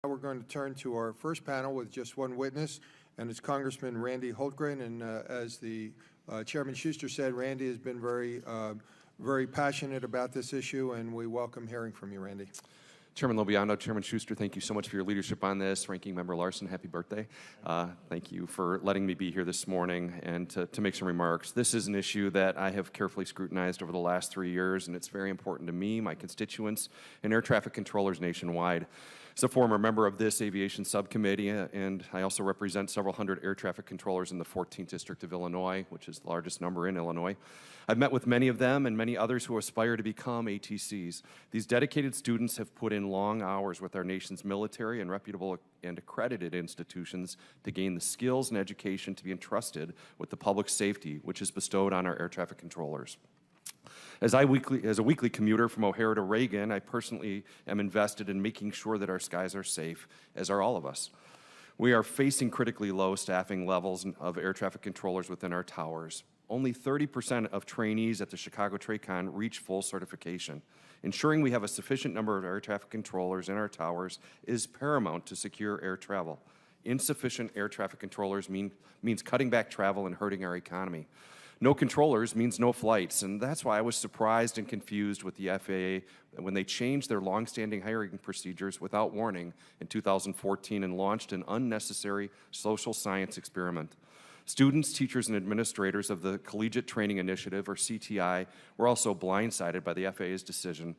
Now we're going to turn to our first panel with just one witness, and it's Congressman Randy Hultgren. And as the Chairman Schuster said, Randy has been very passionate about this issue, and we welcome hearing from you, Randy. Chairman Lobiando, Chairman Schuster, thank you so much for your leadership on this. Ranking Member Larson, happy birthday. Thank you for letting me be here this morning and to make some remarks. This is an issue that I have carefully scrutinized over the last 3 years, and it's very important to me, my constituents, and air traffic controllers nationwide. As a former member of this aviation subcommittee, and I also represent several hundred air traffic controllers in the 14th District of Illinois, which is the largest number in Illinois. I've met with many of them and many others who aspire to become ATCs. These dedicated students have put in long hours with our nation's military and reputable and accredited institutions to gain the skills and education to be entrusted with the public safety which is bestowed on our air traffic controllers. As a weekly commuter from O'Hare to Reagan, I personally am invested in making sure that our skies are safe, as are all of us. We are facing critically low staffing levels of air traffic controllers within our towers. Only 30% of trainees at the Chicago TRACON reach full certification. Ensuring we have a sufficient number of air traffic controllers in our towers is paramount to secure air travel. Insufficient air traffic controllers means cutting back travel and hurting our economy. No controllers means no flights, and that's why I was surprised and confused with the FAA when they changed their longstanding hiring procedures without warning in 2014 and launched an unnecessary social science experiment. Students, teachers, and administrators of the Collegiate Training Initiative, or CTI, were also blindsided by the FAA's decision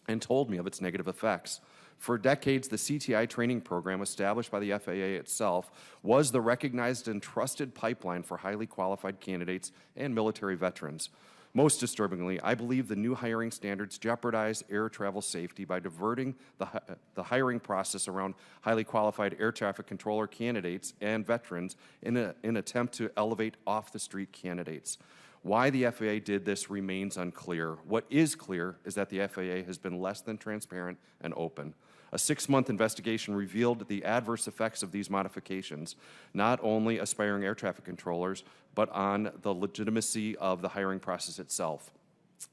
and told me of its negative effects. For decades, the CTI training program established by the FAA itself was the recognized and trusted pipeline for highly qualified candidates and military veterans. Most disturbingly, I believe the new hiring standards jeopardize air travel safety by diverting the hiring process around highly qualified air traffic controller candidates and veterans in an attempt to elevate off-the-street candidates. Why the FAA did this remains unclear. What is clear is that the FAA has been less than transparent and open. A 6-month investigation revealed the adverse effects of these modifications, not only aspiring air traffic controllers, but on the legitimacy of the hiring process itself.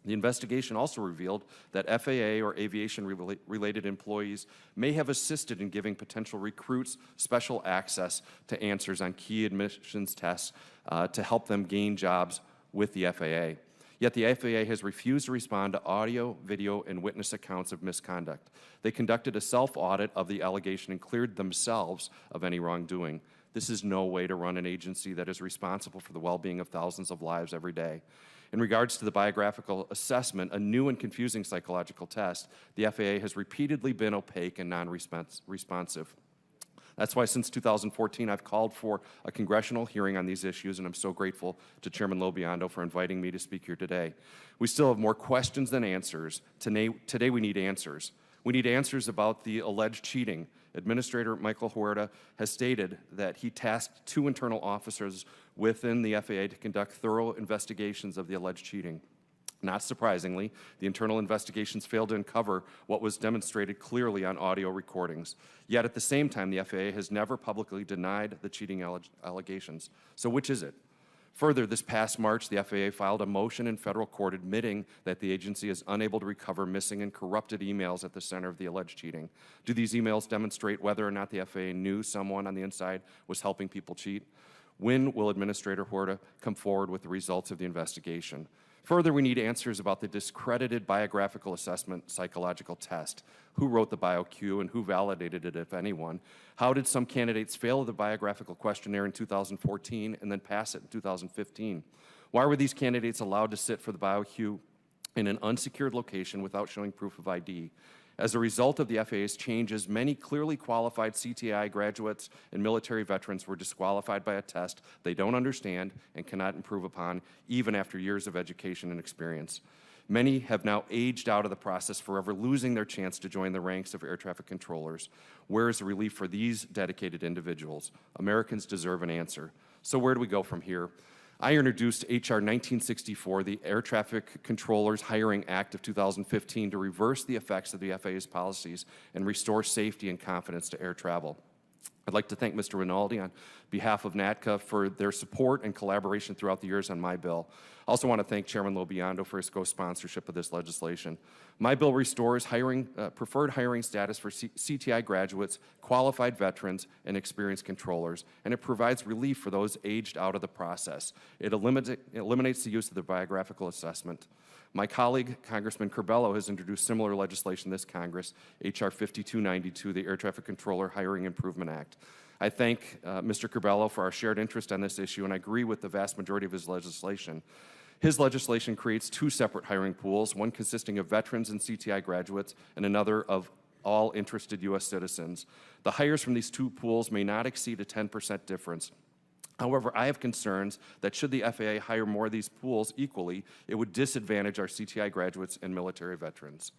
The investigation also revealed that FAA or aviation-related employees may have assisted in giving potential recruits special access to answers on key admissions tests to help them gain jobs with the FAA. Yet the FAA has refused to respond to audio, video, and witness accounts of misconduct. They conducted a self-audit of the allegation and cleared themselves of any wrongdoing. This is no way to run an agency that is responsible for the well-being of thousands of lives every day. In regards to the biographical assessment, a new and confusing psychological test, the FAA has repeatedly been opaque and non-responsive. That's why since 2014 I've called for a congressional hearing on these issues, and I'm so grateful to Chairman Lobiando for inviting me to speak here today. We still have more questions than answers. Today we need answers. We need answers about the alleged cheating. Administrator Michael Huerta has stated that he tasked 2 internal officers within the FAA to conduct thorough investigations of the alleged cheating. Not surprisingly, the internal investigations failed to uncover what was demonstrated clearly on audio recordings. Yet at the same time, the FAA has never publicly denied the cheating allegations. So which is it? Further, this past March, the FAA filed a motion in federal court admitting that the agency is unable to recover missing and corrupted emails at the center of the alleged cheating. Do these emails demonstrate whether or not the FAA knew someone on the inside was helping people cheat? When will Administrator Huerta come forward with the results of the investigation? Further, we need answers about the discredited biographical assessment psychological test. Who wrote the BioQ and who validated it, if anyone? How did some candidates fail the biographical questionnaire in 2014 and then pass it in 2015? Why were these candidates allowed to sit for the BioQ in an unsecured location without showing proof of ID? As a result of the FAA's changes, many clearly qualified CTI graduates and military veterans were disqualified by a test they don't understand and cannot improve upon, even after years of education and experience. Many have now aged out of the process, forever losing their chance to join the ranks of air traffic controllers. Where is the relief for these dedicated individuals? Americans deserve an answer. So where do we go from here? I introduced H.R. 1964, the Air Traffic Controllers Hiring Act of 2015, to reverse the effects of the FAA's policies and restore safety and confidence to air travel. I'd like to thank Mr. Rinaldi on behalf of NATCA for their support and collaboration throughout the years on my bill. I also want to thank Chairman Lobiondo for his co-sponsorship of this legislation. My bill restores preferred hiring status for CTI graduates, qualified veterans, and experienced controllers, and it provides relief for those aged out of the process. It eliminates the use of the biographical assessment. My colleague, Congressman Curbelo, has introduced similar legislation this Congress, H.R. 5292, the Air Traffic Controller Hiring Improvement Act. I thank Mr. Curbelo for our shared interest on this issue, and I agree with the vast majority of his legislation. His legislation creates two separate hiring pools, one consisting of veterans and CTI graduates, and another of all interested U.S. citizens. The hires from these two pools may not exceed a 10% difference. However, I have concerns that should the FAA hire more of these pools equally, it would disadvantage our CTI graduates and military veterans.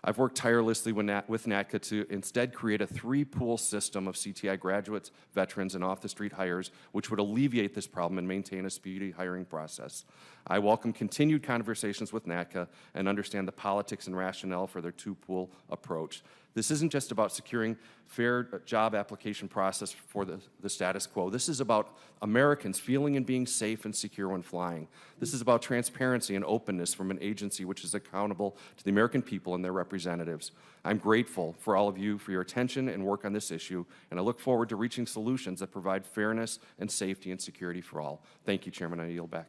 I've worked tirelessly with NATCA to instead create a three-pool system of CTI graduates, veterans, and off-the-street hires, which would alleviate this problem and maintain a speedy hiring process. I welcome continued conversations with NATCA and understand the politics and rationale for their two-pool approach. This isn't just about securing fair job application process for the status quo. This is about Americans feeling and being safe and secure when flying. This is about transparency and openness from an agency which is accountable to the American people and their representatives. I'm grateful for all of you for your attention and work on this issue, and I look forward to reaching solutions that provide fairness and safety and security for all. Thank you, Chairman. I yield back.